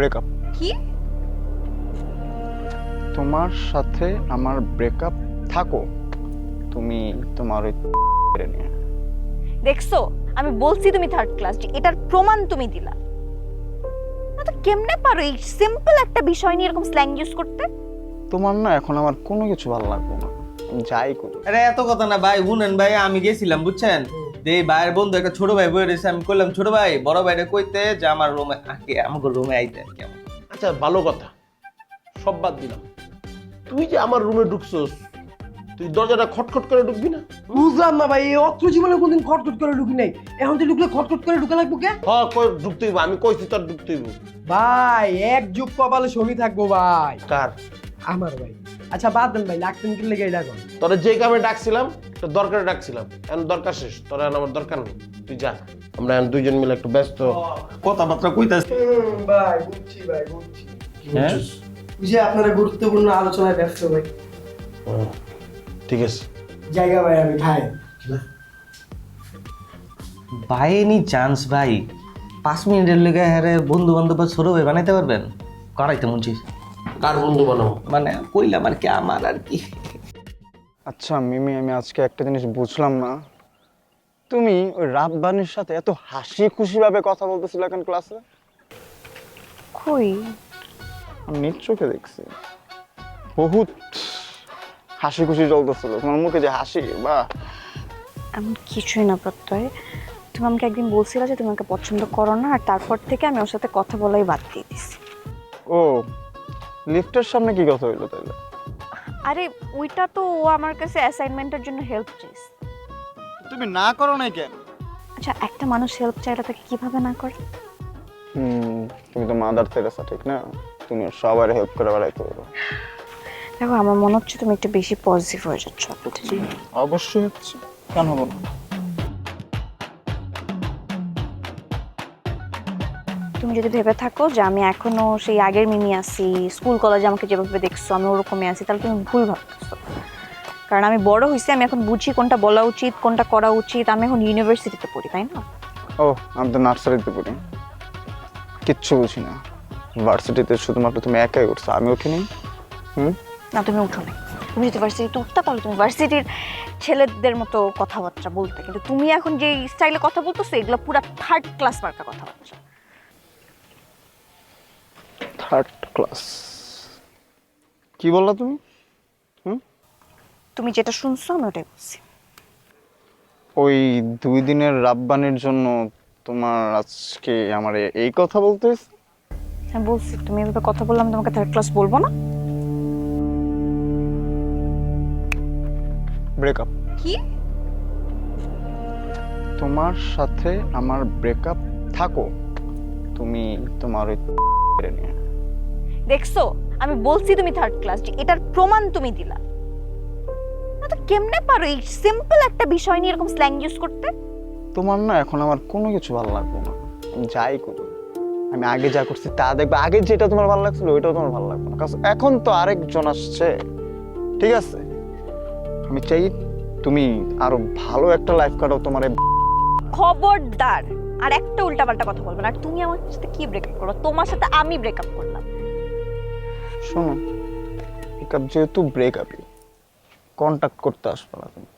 Breakup. কি? তোমার সাথে আমার ব্রেকআপ। থাকো তুমি তোমার ওই নিয়ে। দেখছো, আমি বলছি তুমি থার্ড ক্লাস, যে এটার প্রমাণ তুমি দিলা না। তো কেমনে পারো এই সিম্পল একটা বিষয় নিয়ে এরকম স্ল্যাং ইউজ করতে? তোমার না এখন আমার কোনো কিছু ভালো লাগবে না, আমি যাই করি। আরে এত কথা না ভাই, শুনেন ভাই, আমি গেছিলাম বুঝছেন, যে এই ভাইয়ের বন্ধু একটা ছোট ভাই বয়ে রয়েছে, আমি কইলাম ছোট ভাই বড় ভাইরে কইতে যে আমার রুমে আকে আমাকে রুমে আইতে আর কি। আচ্ছা ভালো কথা, সব বাদ দিলাম। তুই যে আমার রুমে ঢুকছস, তুই দরজাটা খটখট করে ঢুকবি না? বুঝলাম না ভাই, এই অত্র জীবনে কোনদিন খটখট করে ঢুকি নাই, এখন তো ঢুকলে খটখট করে ঢুকা লাগবো কে? হ্যাঁ কই ঢুকতে হইব, আমি কইছি তোর ঢুকতে হইব। ভাই এক যুগ কপালে শনি থাকবো ভাই। কার? আমার ভাই। আচ্ছা বাদ দেন ভাই, লাগতেন কি লেগে এটা কর। তোরা যে কামে ডাকছিলাম তোর দরকারে ডাকছিলাম, এখন দরকার শেষ, তোরা এখন আমার দরকার নেই, তুই যা। আমরা এখন দুইজন মিলে একটু ব্যস্ত কথাবার্তা কইতাছি। ভাই বুঝছি ভাই, বুঝছি। হ্যাঁ যে আপনারা গুরুত্বপূর্ণ আলোচনায় ব্যস্ত ভাই। হুম, ঠিক আছে। জায়গা ভাই আমি খাই। ভাই এনি চান্স ভাই 5 মিনিটের লেগে হ্যারে বন্ধু বান্ধব বা ছোট ভাই বানাইতে পারবেন? করাইতে মনছি কার বন্ধু বানাবো? মানে কইলাম আর কি, আমার আর কি। আচ্ছা মিমি, আমি আজকে একটা জিনিস বুঝলাম না, তুমি ওই রাব্বানির সাথে এত হাসি খুশি ভাবে কথা বলতেছিলে এখন ক্লাসে? কই? আমি নিজ চোখে দেখছি, বহুত হাসি খুশি চলতেছিল তোমার মুখে, যে হাসি বা। এমন কিছুই না প্রত্যয়। তুমি আমাকে একদিন বলছিলে যে তুমি আমাকে পছন্দ করো না, আর তারপর থেকে আমি ওর সাথে কথা বলাই বাদ দিয়ে দিছি। ও, লিফটের সামনে কি কথা হইলো তাইলে? আরে ওইটা তো ও আমার কাছে অ্যাসাইনমেন্টের জন্য হেল্প চাইছে। তুমি না করো নাই কেন? আচ্ছা, একটা মানুষ হেল্প চাইলে তাকে কিভাবে না করে? তুমি তো মাদার তেরেসা, ঠিক না? তুমি সবার হেল্প করে বেড়াইতে পারো। দেখো, আমার মনে হচ্ছে তুমি একটু বেশি পজিটিভ হয়ে যাচ্ছ। অবশ্যই হচ্ছে, কেন হবো না? তুমি যদি ভেবে থাকো যে আমি এখনো সেই আগের মিমি আছি, স্কুল কলেজে আমাকে যেভাবে দেখছো আমি ওরকমই আছি, তাহলে তুমি ভুল ভাবতেছো। কারণ আমি বড় হয়েছি, আমি এখন বুঝি কোনটা বলা উচিত কোনটা করা উচিত। আমি এখন ইউনিভার্সিটিতে পড়ি, তাই না? ও, আমি তো নার্সারিতে পড়ি, কিচ্ছু বুঝি না। ভার্সিটিতে শুধুমাত্র তুমি একাই উঠছো, আমি উঠিনি। না, তুমি উঠো না। তুমি যদি ভার্সিটিতে উঠতে পারো, তুমি ভার্সিটির ছেলেদের মতো কথাবার্তা বলতে, কিন্তু তুমি এখন যে স্টাইলে কথা বলতেছো এগুলো পুরো থার্ড ক্লাস মার্কা কথাবার্তা। Third class? কি বললা তুমি? তুমি যেটা শুনছো আমি ওটাই বলছি। ওই 2 দিনের রাব্বানির জন্য তোমার আজকে আমার এই কথা বলতে হয়েছে? হ্যাঁ বলছি, তুমি এভাবে কথা বললাম তোমাকে থার্ড ক্লাস বলবো না? ব্রেকআপ। কি? তোমার সাথে আমার ব্রেকআপ। থাকো তুমি তোমার ওই নিয়ে। দেখছো, আমি বলছি তুমি থার্ড ক্লাস, যে এটার প্রমাণ তুমি দিলা না। তো কেমনে পারো এই সিম্পল একটা বিষয় নিয়ে এরকম স্ল্যাং ইউজ করতে? তোমার না এখন আমার কোনো কিছু ভালো লাগবে না, আমি যাই করি। আমি আগে যা করছি তা দেখবে, আগে যেটা তোমার ভালো লাগছিল ওইটাও তোমার ভালো লাগবে না, কারণ এখন তো আরেকজন আসছে। ঠিক আছে, আমি চাই তুমি আরো ভালো একটা লাইফ কাটাও। তোমার খবরদার আর একটা উল্টাপাল্টা কথা বলবে না। আর তুমি আমার সাথে কি ব্রেকআপ করবে? তোমার সাথে আমি ব্রেকআপ করলাম। শোনো, ব্রেকআপ যেহেতু ব্রেকআপই, কন্টাক্ট করতে আসবে না তুমি।